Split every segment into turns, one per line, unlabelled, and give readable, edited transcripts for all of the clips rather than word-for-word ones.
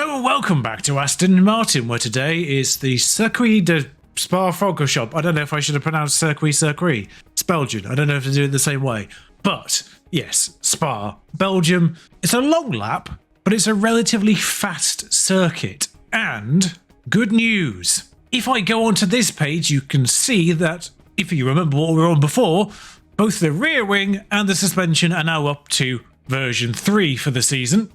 Hello and welcome back to Aston Martin, where today is the Circuit de Spa-Francorchamps. I don't know if I should have pronounced Circuit. It's Belgian. I don't know if to do it the same way. But, yes, Spa, Belgium. It's a long lap, but it's a relatively fast circuit. And good news. If I go onto this page, you can see that, if you remember what we were on before, both the rear wing and the suspension are now up to version 3 for the season.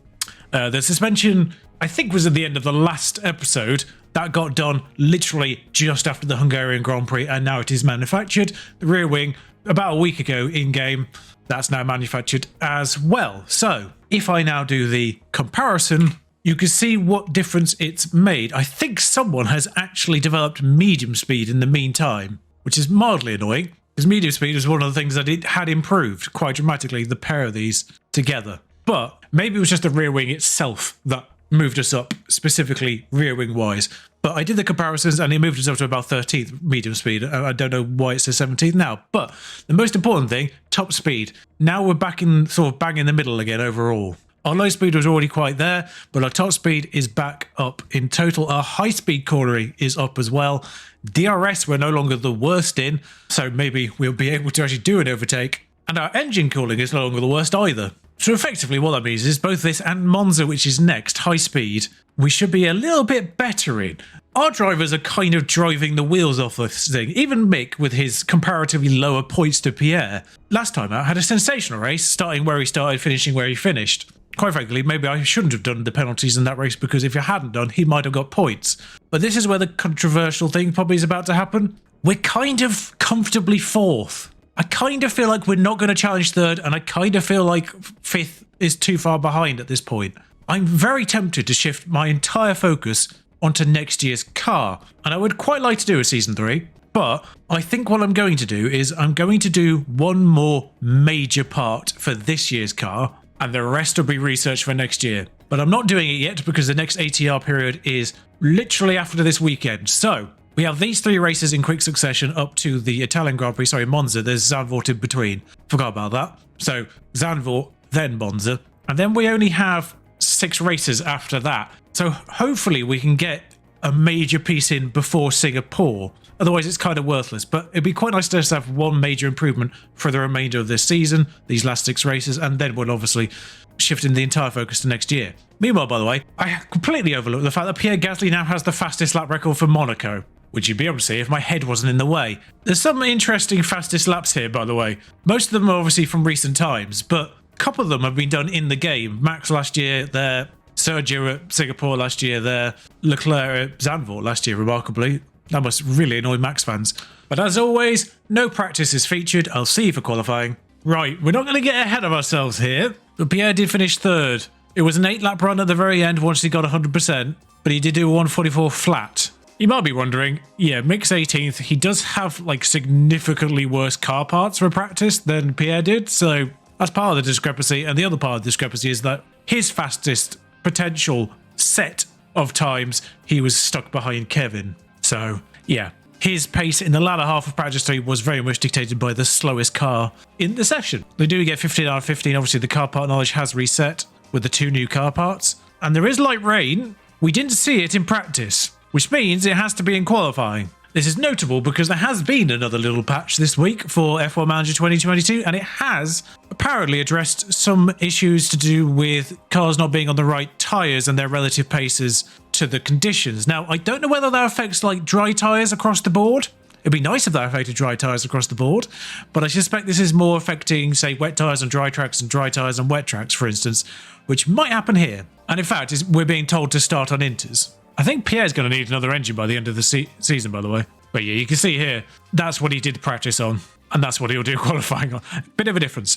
The suspension, I think, was at the end of the last episode. That got done literally just after the Hungarian Grand Prix, and now it is manufactured. The rear wing, about a week ago in-game, that's now manufactured as well. So, if I now do the comparison, you can see what difference it's made. I think someone has actually developed medium speed in the meantime, which is mildly annoying, because medium speed was one of the things that it had improved quite dramatically, the pair of these together. But maybe it was just the rear wing itself that moved us up, specifically rear wing wise. But I did the comparisons and it moved us up to about 13th medium speed. I don't know why it says 17th now. But the most important thing, top speed. Now we're back in sort of bang in the middle again overall. Our low speed was already quite there, but our top speed is back up in total. Our high speed cornering is up as well. DRS we're no longer the worst in, so maybe we'll be able to actually do an overtake. And our engine cooling is no longer the worst either. So effectively what that means is both this and Monza, which is next, high speed, we should be a little bit better in. Our drivers are kind of driving the wheels off this thing. Even Mick, with his comparatively lower points to Pierre, last time out had a sensational race, starting where he started, finishing where he finished. Quite frankly, maybe I shouldn't have done the penalties in that race, because if you hadn't done, he might have got points. But this is where the controversial thing probably is about to happen. We're kind of comfortably fourth. I kind of feel like we're not going to challenge third, and I kind of feel like fifth is too far behind at this point. I'm very tempted to shift my entire focus onto next year's car, and I would quite like to do a Season 3, but I think what I'm going to do is I'm going to do one more major part for this year's car, and the rest will be research for next year. But I'm not doing it yet because the next ATR period is literally after this weekend. So we have these 3 races in quick succession up to the Italian Grand Prix. Sorry, Monza. There's Zandvoort in between. Forgot about that. So Zandvoort, then Monza. And then we only have 6 races after that. So hopefully we can get a major piece in before Singapore. Otherwise it's kind of worthless. But it'd be quite nice to just have one major improvement for the remainder of this season, these last 6 races, and then we'll obviously shift in the entire focus to next year. Meanwhile, by the way, I completely overlooked the fact that Pierre Gasly now has the fastest lap record for Monaco, which you'd be able to see if my head wasn't in the way. There's some interesting fastest laps here, by the way. Most of them are obviously from recent times, but a couple of them have been done in the game. Max last year there, Sergio at Singapore last year there, Leclerc at Zandvoort last year, remarkably. That must really annoy Max fans. But as always, no practice is featured. I'll see you for qualifying. Right, we're not going to get ahead of ourselves here, but Pierre did finish third. It was an 8-lap run at the very end once he got 100%, but he did do a 144 flat. You might be wondering, yeah, Mick's 18th. He does have like significantly worse car parts for practice than Pierre did, so that's part of the discrepancy. And the other part of the discrepancy is that his fastest potential set of times, he was stuck behind Kevin. So yeah, his pace in the latter half of practice 3 was very much dictated by the slowest car in the session. They do get 15 out of 15. Obviously, the car part knowledge has reset with the 2 new car parts. And there is light rain. We didn't see it in practice, which means it has to be in qualifying. This is notable because there has been another little patch this week for F1 Manager 2022, and it has apparently addressed some issues to do with cars not being on the right tyres and their relative paces to the conditions. Now, I don't know whether that affects like dry tyres across the board. It'd be nice if that affected dry tyres across the board, but I suspect this is more affecting, say, wet tyres on dry tracks and dry tyres on wet tracks, for instance, which might happen here. And in fact, we're being told to start on inters. I think Pierre's going to need another engine by the end of the season, by the way. But yeah, you can see here, that's what he did practice on, and that's what he'll do qualifying on. Bit of a difference.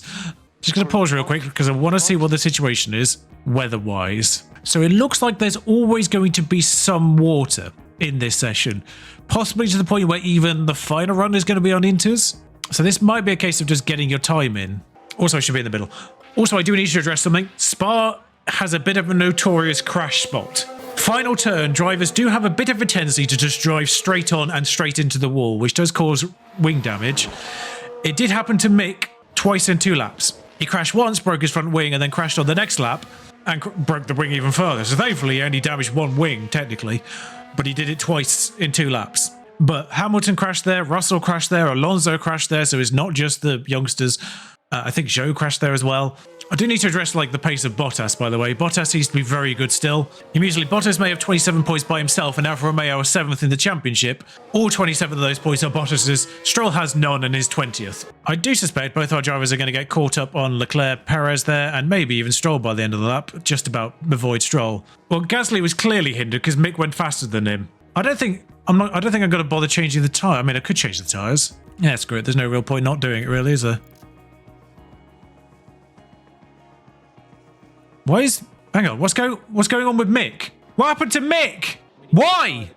Just going to pause real quick because I want to see what the situation is weather-wise. So it looks like there's always going to be some water in this session, possibly to the point where even the final run is going to be on inters. So this might be a case of just getting your time in. Also, I should be in the middle. Also, I do need to address something. Spa has a bit of a notorious crash spot. Final turn, drivers do have a bit of a tendency to just drive straight on and straight into the wall, which does cause wing damage. It did happen to Mick twice in 2 laps. He crashed once, broke his front wing, and then crashed on the next lap. and broke the wing even further. So thankfully he only damaged one wing, technically, but he did it twice in 2 laps. But Hamilton crashed there, Russell crashed there, Alonso crashed there, so it's not just the youngsters. I think Zhou crashed there as well. I do need to address like the pace of Bottas, by the way. Bottas seems to be very good still. Usually Bottas may have 27 points by himself and Alfa Romeo are 7th in the championship. All 27 of those points are Bottas's. Stroll has none and is 20th. I do suspect both our drivers are going to get caught up on Leclerc, Perez there, and maybe even Stroll by the end of the lap, just about avoid Stroll. Well, Gasly was clearly hindered because Mick went faster than him. I don't think I'm going to bother changing the tyre. I mean, I could change the tyres. Yeah, screw it. There's no real point not doing it, really, is there? Hang on, what's going on with Mick? What happened to Mick? Why?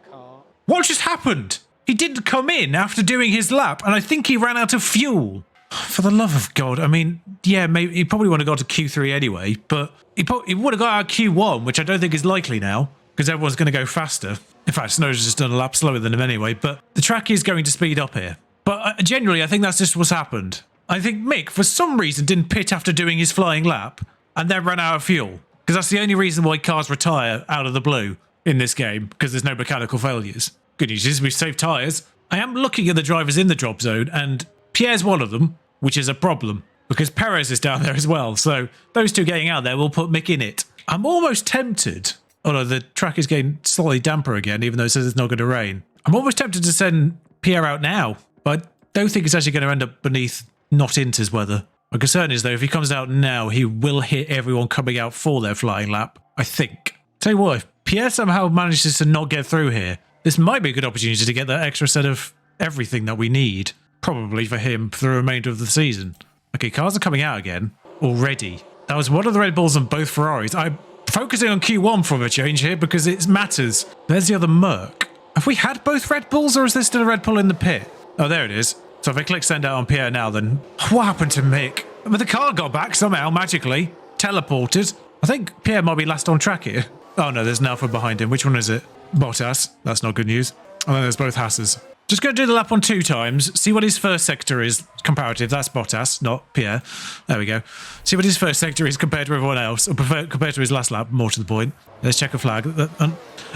What just happened? He didn't come in after doing his lap, and I think he ran out of fuel. For the love of God, I mean, yeah, maybe he probably would have got to Q3 anyway, but he would have got out of Q1, which I don't think is likely now, because everyone's going to go faster. In fact, Snow's just done a lap slower than him anyway, but the track is going to speed up here. But generally, I think that's just what's happened. I think Mick, for some reason, didn't pit after doing his flying lap, and then ran out of fuel. Because that's the only reason why cars retire out of the blue in this game, because there's no mechanical failures. Good news is we've saved tyres. I am looking at the drivers in the drop zone, and Pierre's one of them, which is a problem, because Perez is down there as well. So those two getting out there will put Mick in it. I'm almost tempted, although the track is getting slightly damper again, even though it says it's not going to rain. I'm almost tempted to send Pierre out now, but I don't think it's actually going to end up beneath not Inter's weather. My concern is, though, if he comes out now, he will hit everyone coming out for their flying lap, I think. Tell you what, if Pierre somehow manages to not get through here, this might be a good opportunity to get that extra set of everything that we need, probably for him for the remainder of the season. Okay, cars are coming out again already. That was one of the Red Bulls and both Ferraris. I'm focusing on Q1 for a change here because it matters. There's the other Merc. Have we had both Red Bulls, or is there still a Red Bull in the pit? Oh, there it is. So if I click send out on Pierre now, then what happened to Mick? But the car got back somehow, magically. Teleported. I think Pierre might be last on track here. Oh no, there's an Alfa behind him. Which one is it? Bottas. That's not good news. And then there's both Hasses. Just going to do the lap on 2 times. See what his first sector is comparative. That's Bottas, not Pierre. There we go. See what his first sector is compared to everyone else, or compared to his last lap, more to the point. Let's check a flag.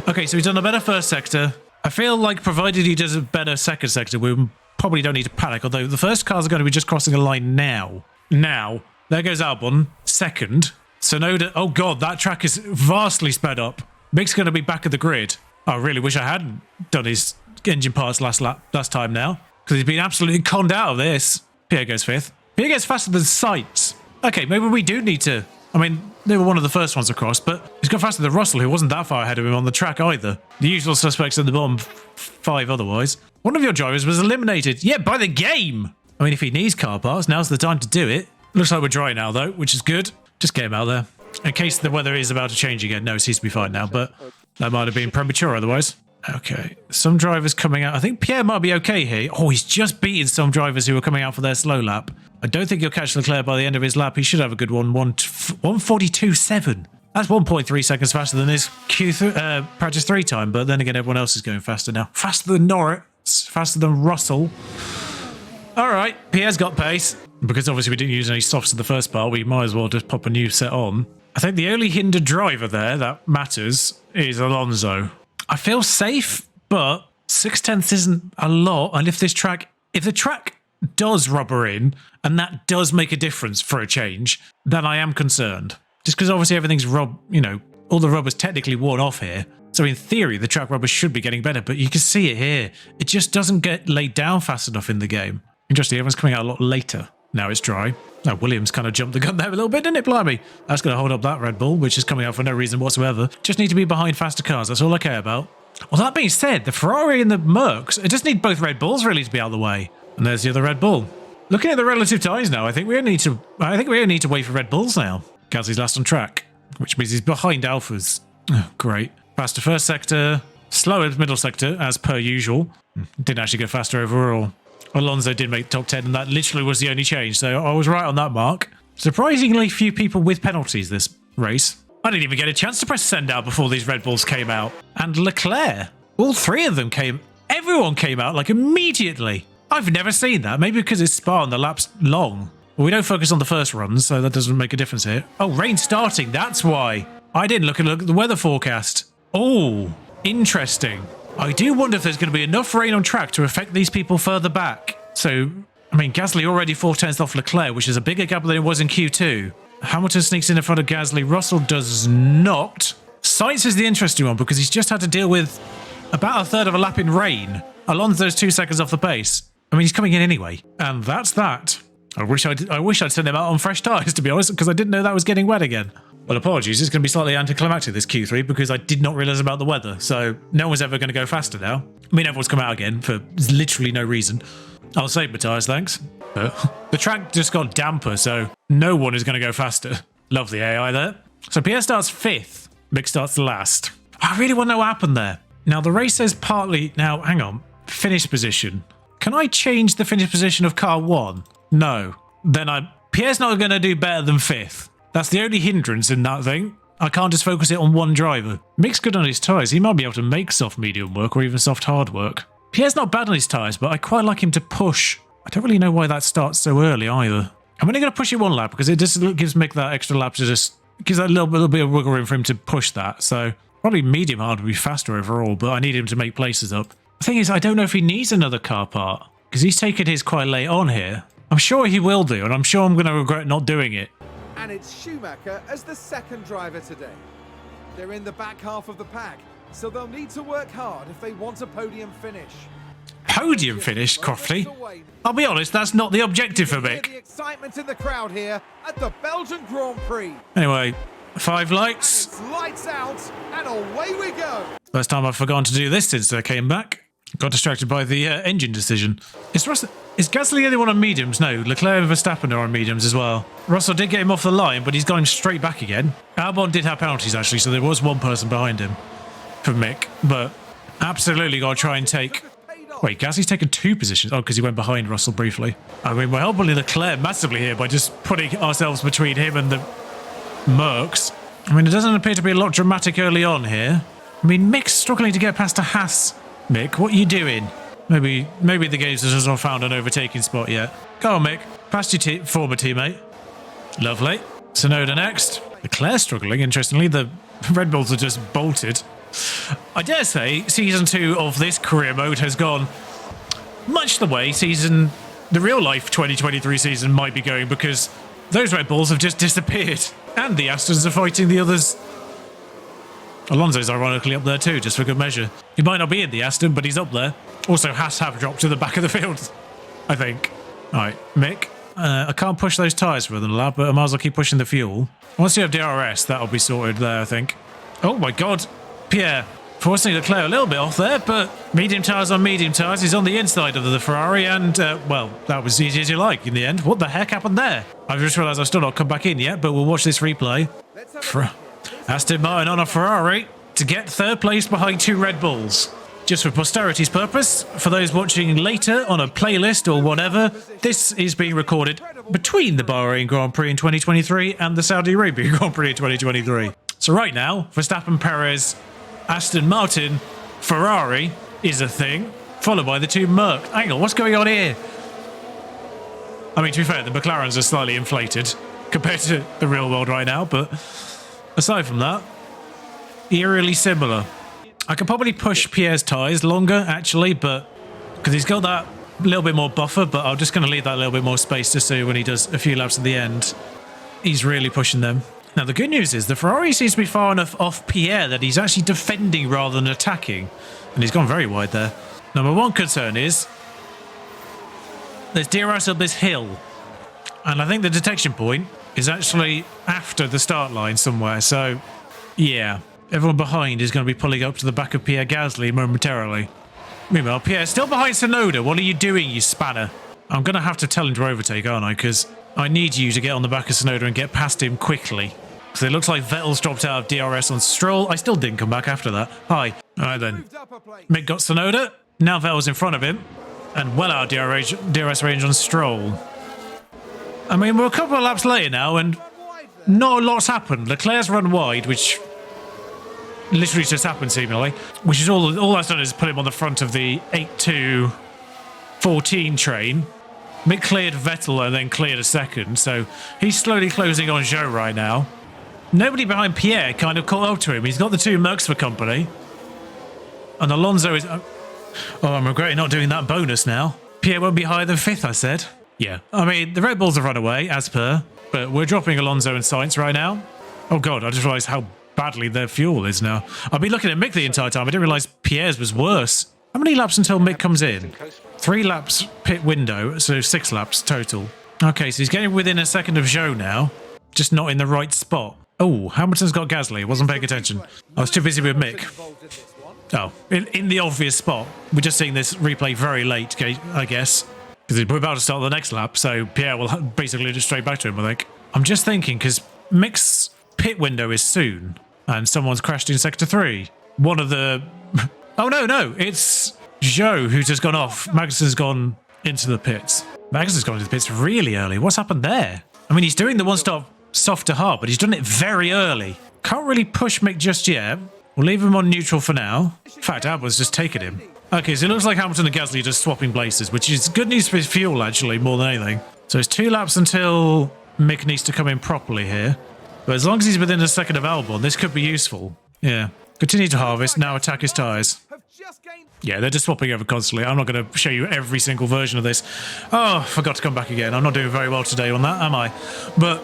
Okay, so he's done a better first sector. I feel like provided he does a better second sector, we probably don't need to panic, although the first cars are going to be just crossing a line now. Now, there goes Albon, second. Sonoda, oh god, that track is vastly sped up. Mick's going to be back at the grid. I really wish I hadn't done his engine parts last time now, because he's been absolutely conned out of this. Pierre goes 5th. Pierre gets faster than Sainz. Okay, maybe we do need to... I mean, they were one of the first ones across, but he's got faster than Russell, who wasn't that far ahead of him on the track either. The usual suspects in the bottom 5 otherwise. One of your drivers was eliminated. Yeah, by the game! I mean, if he needs car parts, now's the time to do it. Looks like we're dry now, though, which is good. Just get him out there. In case the weather is about to change again. No, it seems to be fine now, but that might have been premature otherwise. Okay, some drivers coming out. I think Pierre might be okay here. Oh, he's just beaten some drivers who were coming out for their slow lap. I don't think he'll catch Leclerc by the end of his lap. He should have a good one. 1:42.7. That's 1.3 seconds faster than his practice 3 time, but then again, everyone else is going faster now. Faster than Norris, faster than Russell. All right, Pierre's got pace. Because obviously we didn't use any softs in the first part, we might as well just pop a new set on. I think the only hindered driver there that matters is Alonso. I feel safe, but 6/10 isn't a lot. And if the track does rubber in, and that does make a difference for a change, then I am concerned. Just because obviously everything's all the rubber's technically worn off here. So in theory, the track rubber should be getting better, but you can see it here. It just doesn't get laid down fast enough in the game. Interesting, everyone's coming out a lot later. Now it's dry. Oh, Williams kind of jumped the gun there a little bit, didn't it, blimey? That's going to hold up that Red Bull, which is coming out for no reason whatsoever. Just need to be behind faster cars. That's all I care about. Well, that being said, the Ferrari and the Mercs, it just need both Red Bulls really to be out of the way. And there's the other Red Bull. Looking at the relative times now, I think we only need to wait for Red Bulls now. Gasly's last on track, which means he's behind Alphas. Oh, great. Faster first sector, slower middle sector, as per usual. Didn't actually go faster overall. Alonso did make top 10, and that literally was the only change, so I was right on that mark. Surprisingly few people with penalties this race. I didn't even get a chance to press send out before these Red Bulls came out. And Leclerc, all 3 of them everyone came out like immediately. I've never seen that, maybe because it's Spa and the lap's long. Well, we don't focus on the first runs, so that doesn't make a difference here. Oh, rain starting, that's why. I didn't look at the weather forecast. Oh, interesting. I do wonder if there's going to be enough rain on track to affect these people further back. So, I mean, Gasly already 4/10 off Leclerc, which is a bigger gap than it was in Q2. Hamilton sneaks in front of Gasly. Russell does not. Sainz is the interesting one because he's just had to deal with about a third of a lap in rain. Alonso's 2 seconds off the pace. I mean, he's coming in anyway. And that's that. I wish I'd sent him out on fresh tyres, to be honest, because I didn't know that was getting wet again. Well, apologies, it's going to be slightly anticlimactic this Q3 because I did not realise about the weather, so no one's ever going to go faster now. I mean, everyone's come out again for literally no reason. I'll save my tyres, thanks. The track just got damper, so no one is going to go faster. Love the AI there. So Pierre starts 5th, Mick starts last. I really want to know what happened there. Now, the race says partly... Now, hang on. Finish position. Can I change the finish position of car 1? No. Then Pierre's not going to do better than 5th. That's the only hindrance in that thing. I can't just focus it on one driver. Mick's good on his tyres. He might be able to make soft medium work or even soft hard work. Pierre's not bad on his tyres, but I quite like him to push. I don't really know why that starts so early either. I'm only going to push it one lap because it just gives Mick that extra lap to just... gives that little bit of wiggle room for him to push that. So probably medium hard would be faster overall, but I need him to make places up. The thing is, I don't know if he needs another car part because he's taken his quite late on here. I'm sure he will do, and I'm sure I'm going to regret not doing it.
And it's Schumacher as the second driver today. They're in the back half of the pack, so they'll need to work hard if they want a podium finish.
Podium finish, Crofty? I'll be honest, that's not the objective for Mick.
The excitement in the crowd here at the Belgian Grand Prix.
Anyway, 5 lights.
It's lights out, and away we go.
First time I've forgotten to do this since I came back. Got distracted by the engine decision. Is Gasly the only one on mediums? No, Leclerc and Verstappen are on mediums as well. Russell did get him off the line, but he's got him straight back again. Albon did have penalties, actually, so there was one person behind him for Mick. But absolutely got to try and take... Wait, Gasly's taken 2 positions. Oh, because he went behind Russell briefly. I mean, we're helping Leclerc massively here by just putting ourselves between him and the Mercs. I mean, it doesn't appear to be a lot dramatic early on here. I mean, Mick's struggling to get past a Haas. Mick, what are you doing? Maybe the games has not found an overtaking spot yet. Go on, Mick. Past your former teammate. Lovely. Tsunoda next. Leclerc struggling, interestingly. The Red Bulls are just bolted. I dare say Season 2 of this career mode has gone much the way the real life 2023 season might be going because those Red Bulls have just disappeared. And the Astons are fighting the others. Alonso's ironically up there too, just for good measure. He might not be in the Aston, but he's up there. Also, Haas have dropped to the back of the field, I think. All right, Mick. I can't push those tyres for the lap, but I might as well keep pushing the fuel. Once you have DRS, that'll be sorted there, I think. Oh my God. Pierre forcing Leclerc a little bit off there, but medium tyres on medium tyres. He's on the inside of the Ferrari, and, well, that was easy as you like in the end. What the heck happened there? I've just realised I've still not come back in yet, but we'll watch this replay. Aston Martin on a Ferrari to get 3rd place behind 2 Red Bulls. Just for posterity's purpose, for those watching later on a playlist or whatever, this is being recorded between the Bahrain Grand Prix in 2023 and the Saudi Arabia Grand Prix in 2023. So right now, Verstappen, Perez, Aston Martin, Ferrari is a thing, followed by the 2 Merc. Hang on, what's going on here? I mean, to be fair, the McLarens are slightly inflated compared to the real world right now, but aside from that, eerily similar. I could probably push Pierre's tyres longer, actually, but because he's got that little bit more buffer, but I'm just going to leave that little bit more space just so when he does a few laps at the end, he's really pushing them. Now, the good news is the Ferrari seems to be far enough off Pierre that he's actually defending rather than attacking, and he's gone very wide there. Number one concern is there's DRS up this hill, and I think the detection point is actually after the start line somewhere, so yeah. Everyone behind is going to be pulling up to the back of Pierre Gasly momentarily. Meanwhile, Pierre's still behind Tsunoda. What are you doing, you spanner? I'm going to have to tell him to overtake, aren't I? Because I need you to get on the back of Tsunoda and get past him quickly. Because it looks like Vettel's dropped out of DRS on Stroll. I still didn't come back after that. Hi. All right, then. Mick got Tsunoda. Now Vettel's in front of him. And well out of DRS range on Stroll. I mean, we're a couple of laps later now, and not a lot's happened. Leclerc's run wide, which literally just happened seemingly, which is all that's done is put him on the front of the 8-2-14 train. Mick cleared Vettel and then cleared a second, so he's slowly closing on Zhou right now. Nobody behind Pierre kind of caught up to him. He's got the 2 Mercs for company. And Alonso is... Oh, I'm regretting not doing that bonus now. Pierre won't be higher than 5th, I said. Yeah, I mean, the Red Bulls have run away, as per. But we're dropping Alonso and Sainz right now. Oh, God, I just realised how badly their fuel is now. I've been looking at Mick the entire time. I didn't realise Pierre's was worse. How many laps until Mick comes in? 3 laps pit window, so 6 laps total. Okay, so he's getting within a second of Zhou now. Just not in the right spot. Oh, Hamilton's got Gasly. Wasn't paying attention. I was too busy with Mick. Oh, in the obvious spot. We're just seeing this replay very late, I guess. Because we're about to start the next lap, so Pierre will basically just straight back to him, I think. I'm just thinking, because Mick's pit window is soon, and someone's crashed in Sector 3. One of the... Oh, no, it's Zhou who's just gone off. Magnussen's gone into the pits. Magnussen's gone into the pits really early. What's happened there? I mean, he's doing the one-stop soft to hard, but he's done it very early. Can't really push Mick just yet. We'll leave him on neutral for now. In fact, Albon's just taken him. Okay, so it looks like Hamilton and Gasly are just swapping places, which is good news for his fuel, actually, more than anything. So it's 2 laps until Mick needs to come in properly here. But as long as he's within a second of Albon, this could be useful. Yeah. Continue to harvest, now attack his tyres. Yeah, they're just swapping over constantly. I'm not going to show you every single version of this. Oh, forgot to come back again. I'm not doing very well today on that, am I? But...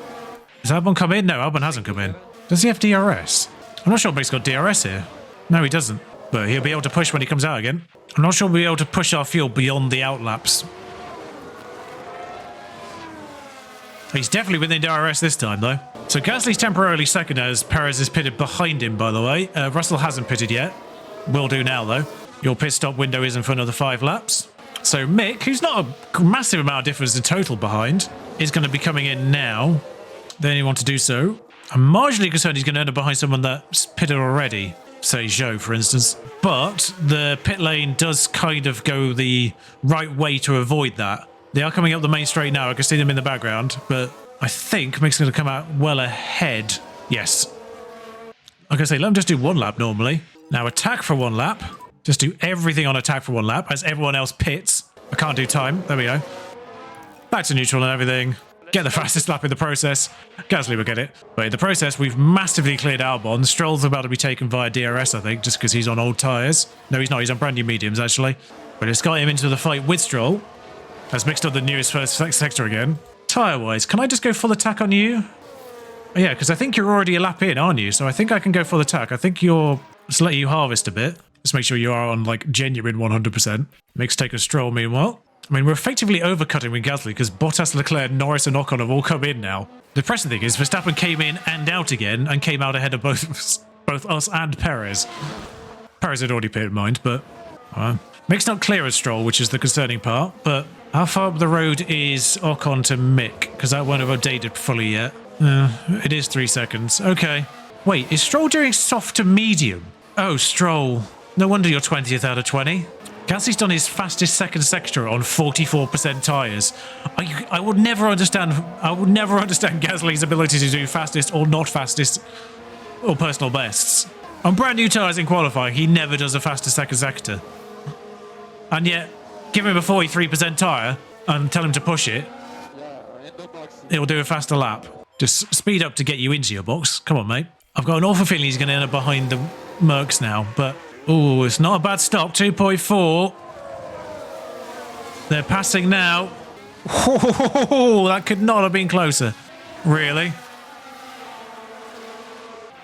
Has Albon come in? No, Albon hasn't come in. Does he have DRS? I'm not sure Mick's got DRS here. No, he doesn't. But he'll be able to push when he comes out again. I'm not sure we'll be able to push our fuel beyond the outlaps. He's definitely within DRS this time, though. So Gasly's temporarily second as Perez is pitted behind him, by the way. Russell hasn't pitted yet. Will do now, though. Your pit stop window isn't for another 5 laps. So Mick, who's not a massive amount of difference in total behind, is going to be coming in now. They only want to do so. I'm marginally concerned he's going to end up behind someone that's pitted already. Say Zhou, for instance. But the pit lane does kind of go the right way to avoid that. They are coming up the main straight now. I can see them in the background. But I think Mick's going to come out well ahead. Yes. Like I say, let him just do 1 lap normally. Now attack for 1 lap. Just do everything on attack for 1 lap as everyone else pits. I can't do time. There we go. Back to neutral and everything. Get the fastest lap in the process. Gasly will get it. But in the process, we've massively cleared Albon. Stroll's about to be taken via DRS, I think, just because he's on old tyres. No, he's not. He's on brand new mediums, actually. But it's got him into the fight with Stroll. Has mixed up the newest first sector again. Tyre-wise, can I just go full attack on you? Oh, yeah, because I think you're already a lap in, aren't you? So I think I can go full attack. I think you're... Just let you harvest a bit. Just make sure you are on, like, genuine 100%. Mick's taken Stroll, meanwhile. I mean, we're effectively overcutting with Gasly because Bottas, Leclerc, Norris and Ocon have all come in now. The depressing thing is Verstappen came in and out again and came out ahead of both us and Perez. Perez had already pitted, mind, but... Mick's not clear as Stroll, which is the concerning part, but how far up the road is Ocon to Mick? Because that won't have updated fully yet. It is 3 seconds. Okay. Wait, is Stroll doing soft to medium? Oh, Stroll. No wonder you're 20th out of 20. Gasly's done his fastest second sector on 44% tyres. I would never understand Gasly's ability to do fastest or not fastest or personal bests. On brand new tyres in qualifying, he never does a fastest second sector. And yet, give him a 43% tyre and tell him to push it. It'll do a faster lap. Just speed up to get you into your box. Come on, mate. I've got an awful feeling he's going to end up behind the Mercs now, but... Oh, it's not a bad stop. 2.4. They're passing now. Oh, that could not have been closer. Really?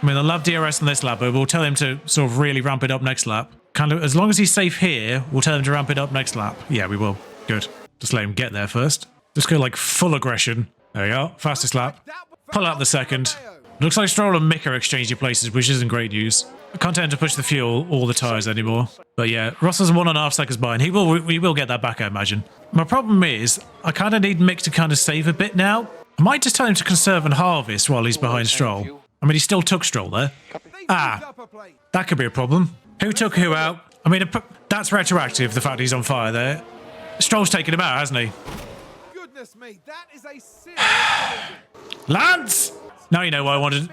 I mean, they'll have DRS on this lap, but we'll tell him to sort of really ramp it up next lap. Kind of, as long as he's safe here, we'll tell him to ramp it up next lap. Yeah, we will. Good. Just let him get there first. Just go like full aggression. There we go. Fastest lap. Pull out the second. Looks like Stroll and Mick are exchanging places, which isn't great news. I can't tend to push the fuel or the tyres anymore. But yeah, Russell's 1.5 seconds behind. We will get that back, I imagine. My problem is, I kind of need Mick to kind of save a bit now. I might just tell him to conserve and harvest while he's behind Stroll. I mean, he still took Stroll there. Ah, that could be a problem. Who took who out? I mean, that's retroactive, the fact he's on fire there. Stroll's taken him out, hasn't he?
Goodness me, that is a serious...
Lance! Now you know why I wanted...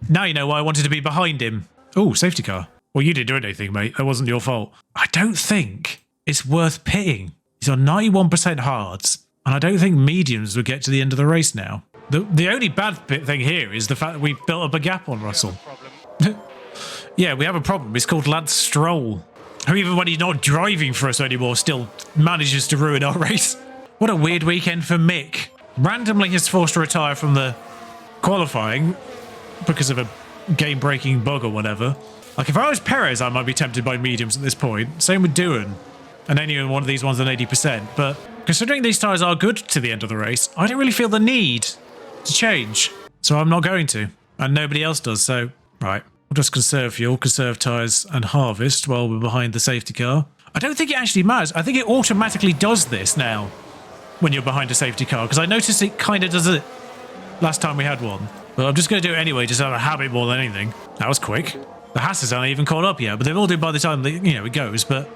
Now you know why I wanted to be behind him. Oh, safety car. Well, you didn't do anything, mate. That wasn't your fault. I don't think it's worth pitting. He's on 91% hards. And I don't think mediums would get to the end of the race now. The only bad thing here is the fact that we've built up a gap on Russell. Yeah, we have a problem. It's called Lance Stroll, who even when he's not driving for us anymore, still manages to ruin our race. What a weird weekend for Mick. Randomly is forced to retire from the qualifying because of a game-breaking bug or whatever. Like, if I was Perez, I might be tempted by mediums at this point. Same with Doohan. And any one of these ones on 80%. But considering these tyres are good to the end of the race, I don't really feel the need to change. So I'm not going to. And nobody else does, so... Right. We'll just conserve fuel, conserve tyres, and harvest while we're behind the safety car. I don't think it actually matters. I think it automatically does this now when you're behind a safety car, because I noticed it kind of does it last time we had one. But I'm just going to do it anyway, just out of habit more than anything. That was quick. The Hasses aren't even caught up yet, but they'll all do by the time it goes. But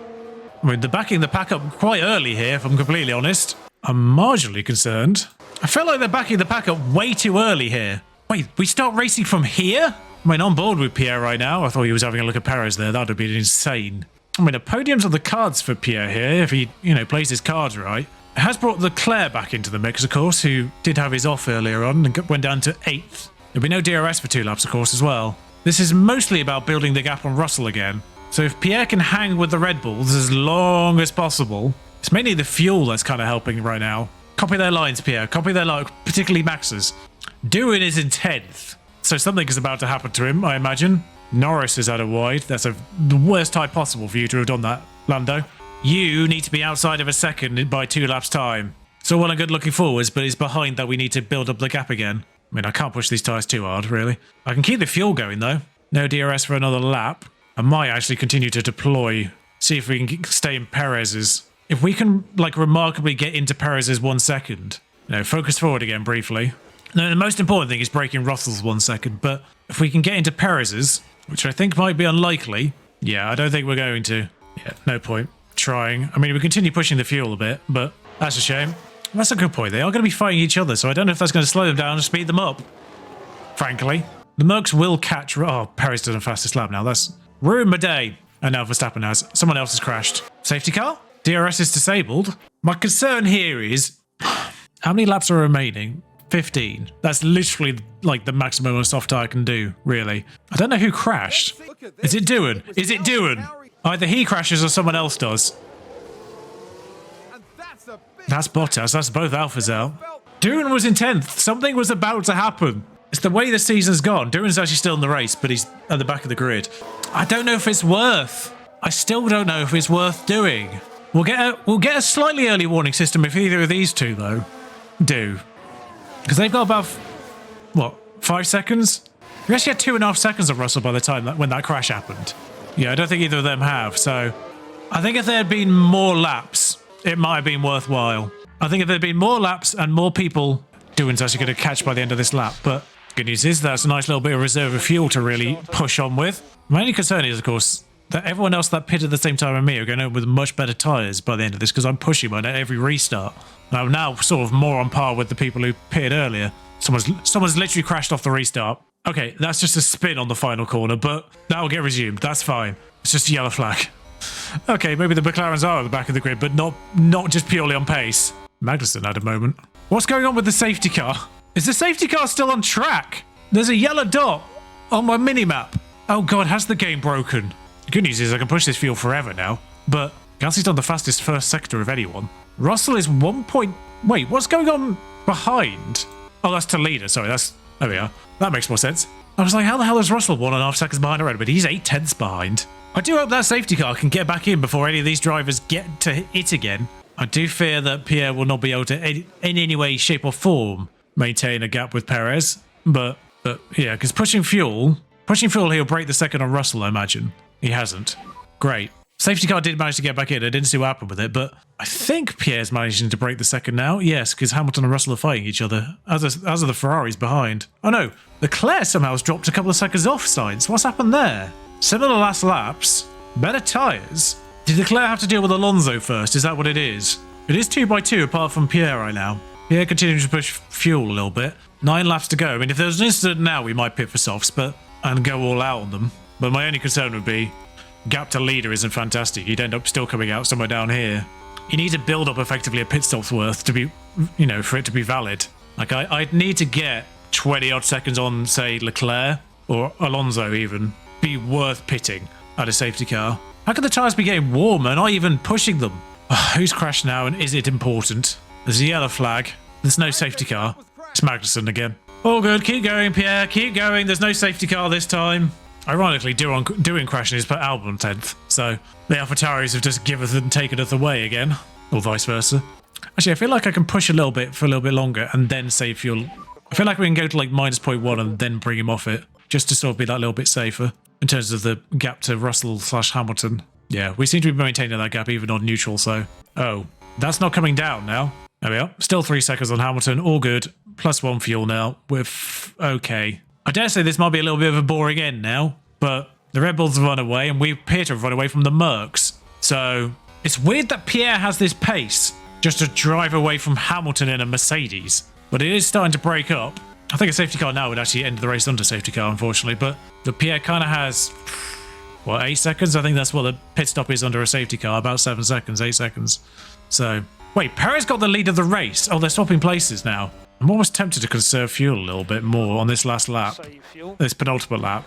I mean, they're backing the pack up quite early here, if I'm completely honest. I'm marginally concerned. I feel like they're backing the pack up way too early here. Wait, we start racing from here? I mean, on board with Pierre right now. I thought he was having a look at Perez there. That would have been insane. I mean, a podium's on the cards for Pierre here, if he, plays his cards right. It has brought Leclerc back into the mix, of course, who did have his off earlier on and went down to 8th. There'll be no DRS for 2 laps, of course, as well. This is mostly about building the gap on Russell again. So if Pierre can hang with the Red Bulls as long as possible, it's mainly the fuel that's kind of helping right now. Copy their lines, Pierre. Copy their lines, particularly Max's. Doohan is in 10th. So something is about to happen to him, I imagine. Norris is out of wide. That's the worst time possible for you to have done that, Lando. You need to be outside of a second by 2 laps' time. So well and good looking forwards, but it's behind that we need to build up the gap again. I mean, I can't push these tyres too hard, really. I can keep the fuel going, though. No DRS for another lap. I might actually continue to deploy. See if we can stay in Perez's. If we can, remarkably get into Perez's 1 second. Focus forward again briefly. No, the most important thing is breaking Russell's 1 second, but if we can get into Perez's, which I think might be unlikely, yeah, I don't think we're going to. Yeah, no point trying. I mean, we continue pushing the fuel a bit, but that's a shame. That's a good point. They are going to be fighting each other, so I don't know if that's going to slow them down or speed them up, frankly. The Mercs will catch... Oh, Perez done a fastest lap now. That's ruined my day. And now Verstappen has. Someone else has crashed. Safety car? DRS is disabled. My concern here is... How many laps are remaining? 15. That's literally the maximum a soft tyre can do, really. I don't know who crashed. Is it Doohan? Is it Doohan? Either he crashes or someone else does. That's Bottas. That's both Alphas out. Doohan was in 10th. Something was about to happen. It's the way the season's gone. Doohan's actually still in the race, but he's at the back of the grid. I don't know if it's worth. I still don't know if it's worth doing. We'll get a slightly early warning system if either of these two, though, do. Because they've got about, 5 seconds? We actually had 2.5 seconds of Russell by the time when that crash happened. Yeah, I don't think either of them have, so... I think if there had been more laps, it might have been worthwhile. I think if there had been more laps and more people, Doohan's actually going to catch by the end of this lap, but good news is that's a nice little bit of reserve of fuel to really push on with. My only concern is, of course, that everyone else that pitted at the same time as me are going over with much better tyres by the end of this, because I'm pushing mine at every restart. And I'm now sort of more on par with the people who pitted earlier. Someone's literally crashed off the restart. Okay, that's just a spin on the final corner, but that'll get resumed. That's fine. It's just a yellow flag. Okay, maybe the McLarens are at the back of the grid, but not just purely on pace. Magnussen had a moment. What's going on with the safety car? Is the safety car still on track? There's a yellow dot on my mini-map. Oh god, has the game broken? The good news is I can push this field forever now, but Gasly's done the fastest first sector of anyone. Russell is 1 point... Wait, what's going on behind? Oh, that's Toledo. Sorry, there we are. That makes more sense. I was like, how the hell is Russell 1.5 seconds behind already? But he's 8/10 behind. I do hope that safety car can get back in before any of these drivers get to it again. I do fear that Pierre will not be able to, in any way, shape or form, maintain a gap with Perez. But yeah, because pushing fuel, he'll break the second on Russell, I imagine. He hasn't. Great. Safety car did manage to get back in. I didn't see what happened with it, but I think Pierre's managing to break the second now. Yes, because Hamilton and Russell are fighting each other, as are the Ferraris behind. Oh no, Leclerc somehow has dropped a couple of seconds off signs. What's happened there? Similar last laps, better tyres. Did Leclerc have to deal with Alonso first? Is that what it is? It is 2x2 apart from Pierre right now. Pierre continues to push fuel a little bit. 9 laps to go. I mean, if there was an incident now, we might pit for softs, and go all out on them. But my only concern would be gap to leader isn't fantastic. You'd end up still coming out somewhere down here. you need to build up effectively a pit stop's worth to be, you know, for it to be valid. Like I'd need to get 20 odd seconds on, say, Leclerc or Alonso even, be worth pitting at a safety car. How can the tyres be getting warmer, not even pushing them? Who's crashed now, and is it important? There's a yellow flag. There's no safety car. It's Magnussen again. All good. Keep going, Pierre. Keep going. There's no safety car this time. Ironically, doing crashing has put Albon 10th. So the AlphaTauris have just given and taken us away again, or vice versa. Actually, I feel like I can push a little bit for a little bit longer and then save fuel. I feel like we can go to like -0.1 and then bring him off it, just to sort of be that little bit safer in terms of the gap to Russell/Hamilton. Yeah, we seem to be maintaining that gap even on neutral, so... Oh, that's not coming down now. There we are. Still 3 seconds on Hamilton. All good. +1 fuel now. We're okay. I dare say this might be a little bit of a boring end now, but the Red Bulls have run away and we appear to have run away from the Mercs. So it's weird that Pierre has this pace just to drive away from Hamilton in a Mercedes, but it is starting to break up. I think a safety car now would actually end the race under safety car, unfortunately, but the Pierre kind of has... What, 8 seconds? I think that's what the pit stop is under a safety car. About 7 seconds, 8 seconds. So, wait, Perez got the lead of the race. Oh, they're swapping places now. I'm almost tempted to conserve fuel a little bit more on this last lap. This penultimate lap.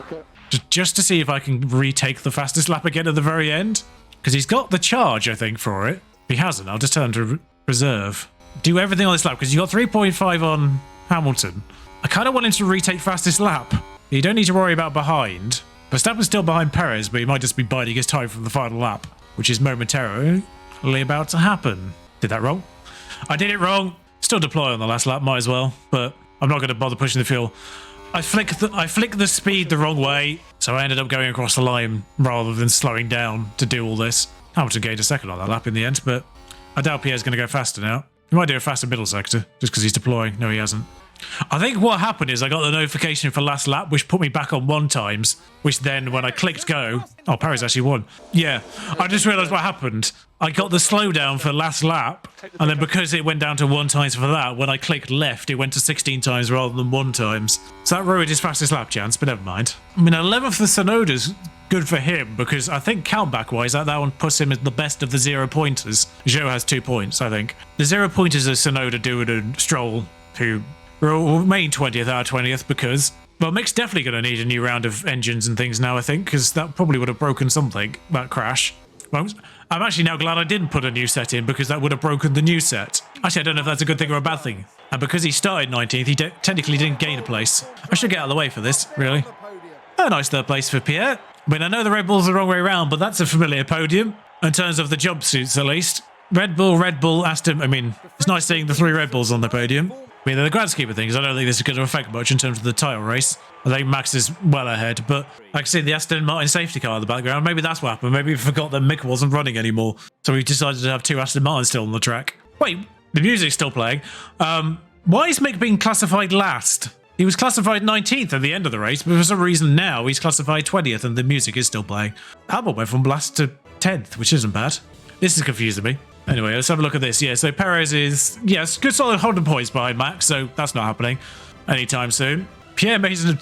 Okay.
Just to see if I can retake the fastest lap again at the very end. Because he's got the charge, I think, for it. If he hasn't, I'll just tell him to reserve. Do everything on this lap, because you got 3.5 on Hamilton. I kind of want him to retake fastest lap. You don't need to worry about behind. Verstappen's still behind Perez, but he might just be biding his time from the final lap, which is momentarily about to happen. Did that wrong? I did it wrong. Still deploy on the last lap, might as well, but I'm not going to bother pushing the fuel. I flicked the speed the wrong way, so I ended up going across the line rather than slowing down to do all this. Hamilton gained a second on that lap in the end, but I doubt Pierre's going to go faster now. He might do a faster middle sector, just because he's deploying. No, he hasn't. I think what happened is I got the notification for last lap, which put me back on 1 times, which then when I clicked go... Oh, Perez actually won. Yeah, I just realised what happened. I got the slowdown for last lap, and then because it went down to 1 times for that, when I clicked left, it went to 16 times rather than 1 times. So that ruined his fastest lap chance, but never mind. I mean, 11th for Tsunoda's good for him, because I think countback-wise, that one puts him as the best of the 0-pointers. Joe has 2 points, I think. The 0-pointers are Tsunoda, Dewar, and Stroll, who... We'll remain 20th out of 20th because, well, Mick's definitely going to need a new round of engines and things now, I think, because that probably would have broken something, that crash. Well, I'm actually now glad I didn't put a new set in because that would have broken the new set. Actually, I don't know if that's a good thing or a bad thing. And because he started 19th, he technically didn't gain a place. I should get out of the way for this, really. A nice 3rd place for Pierre. I mean, I know the Red Bull's the wrong way around, but that's a familiar podium, in terms of the jumpsuits at least. Red Bull, Aston. I mean, it's nice seeing the 3 Red Bulls on the podium. I mean, in the grand scheme of things, I don't think this is going to affect much in terms of the title race. I think Max is well ahead, but I can see the Aston Martin safety car in the background. Maybe that's what happened. Maybe we forgot that Mick wasn't running anymore. So we decided to have 2 Aston Martins still on the track. Wait, the music's still playing. Why is Mick being classified last? He was classified 19th at the end of the race, but for some reason now he's classified 20th and the music is still playing. Albon went from last to 10th, which isn't bad. This is confusing me. Anyway, let's have a look at this. Yeah, so Perez is, yes, good solid 100 points behind Max, so that's not happening anytime soon. Pierre Mason,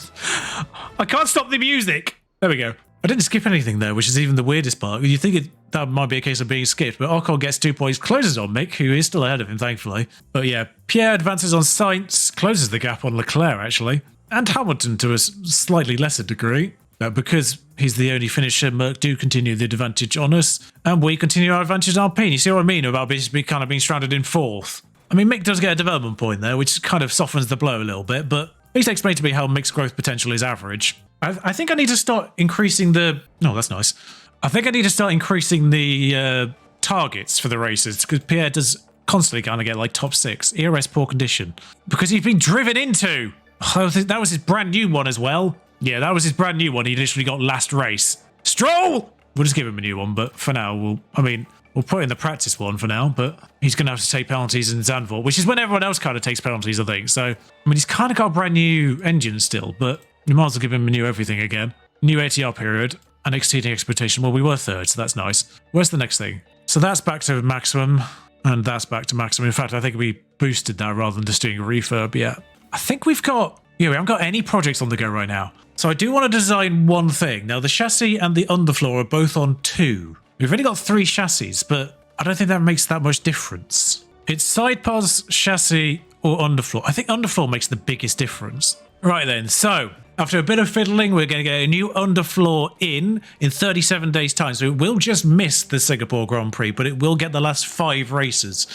I can't stop the music. There we go. I didn't skip anything there, which is even the weirdest part. You think that might be a case of being skipped, but Ocon gets 2 points, closes on Mick, who is still ahead of him, thankfully. But yeah, Pierre advances on Sainz, closes the gap on Leclerc, actually, and Hamilton to a slightly lesser degree. Because he's the only finisher, Merc do continue the advantage on us, and we continue our advantage on Alpine. You see what I mean about kind of being stranded in 4th? I mean, Mick does get a development point there, which kind of softens the blow a little bit, but please explain to me how Mick's growth potential is average. I think I need to start increasing the... No, that's nice. I think I need to start increasing the targets for the races, because Pierre does constantly kind of get like top 6. ERS poor condition. Because he's been driven into... Oh, that was his brand new one as well. Yeah, that was his brand new one. He literally got last race. Stroll! We'll just give him a new one, but for now, we'll put in the practice one for now, but he's going to have to take penalties in Zandvoort, which is when everyone else kind of takes penalties, I think. So, I mean, he's kind of got a brand new engine still, but you might as well give him a new everything again. New ATR period and exceeding expectation. Well, we were 3rd, so that's nice. Where's the next thing? So that's back to maximum, and that's back to maximum. In fact, I think we boosted that rather than just doing a refurb yet. I think we've got... Yeah, we haven't got any projects on the go right now. So I do want to design one thing. Now, the chassis and the underfloor are both on 2. We've only got 3 chassis, but I don't think that makes that much difference. It's sidepars, chassis, or underfloor. I think underfloor makes the biggest difference. Right then, so after a bit of fiddling, we're going to get a new underfloor in 37 days' time. So it will just miss the Singapore Grand Prix, but it will get the last 5 races,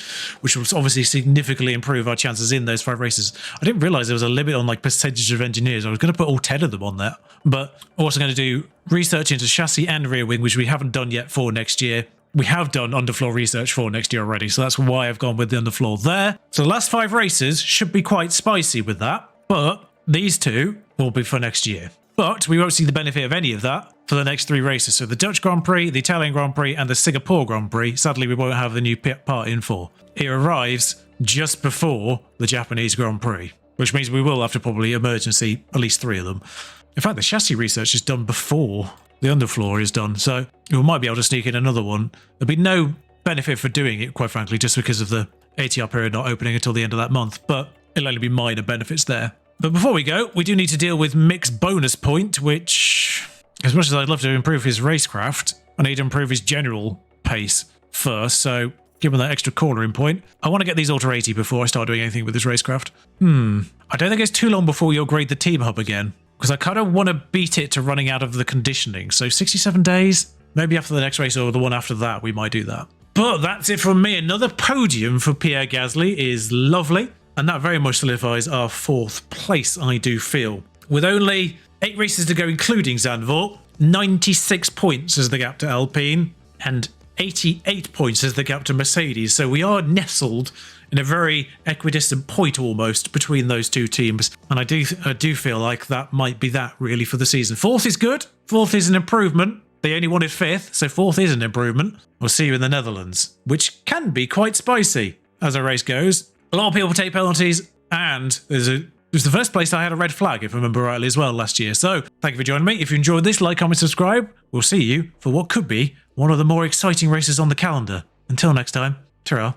which will obviously significantly improve our chances in those 5 races. I didn't realize there was a limit on like percentage of engineers. I was going to put all 10 of them on there, but also going to do research into chassis and rear wing, which we haven't done yet for next year. We have done underfloor research for next year already, so that's why I've gone with the underfloor there. So the last 5 races should be quite spicy with that, but these 2 will be for next year. But we won't see the benefit of any of that for the next 3 races. So the Dutch Grand Prix, the Italian Grand Prix, and the Singapore Grand Prix, sadly we won't have the new part in for. It arrives just before the Japanese Grand Prix, which means we will have to probably emergency at least 3 of them. In fact, the chassis research is done before the underfloor is done, so we might be able to sneak in another one. There'll be no benefit for doing it, quite frankly, just because of the ATR period not opening until the end of that month, but it'll only be minor benefits there. But before we go, we do need to deal with Mick's bonus point, which, as much as I'd love to improve his racecraft, I need to improve his general pace first, so give him that extra cornering point. I want to get these all to 80 before I start doing anything with this racecraft. I don't think it's too long before we upgrade the team hub again, because I kind of want to beat it to running out of the conditioning. So 67 days, maybe after the next race or the one after that, we might do that. But that's it from me. Another podium for Pierre Gasly is lovely. And that very much solidifies our 4th place, I do feel. With only 8 races to go, including Zandvoort, 96 points is the gap to Alpine, and 88 points is the gap to Mercedes. So we are nestled in a very equidistant point almost between those 2 teams. And I do feel like that might be that really for the season. 4th is good. 4th is an improvement. They only wanted 5th, so 4th is an improvement. We'll see you in the Netherlands, which can be quite spicy as a race goes. A lot of people take penalties, and it was the first place I had a red flag, if I remember rightly, as well last year. So thank you for joining me. If you enjoyed this, like, comment, subscribe. We'll see you for what could be one of the more exciting races on the calendar. Until next time, ta-ra.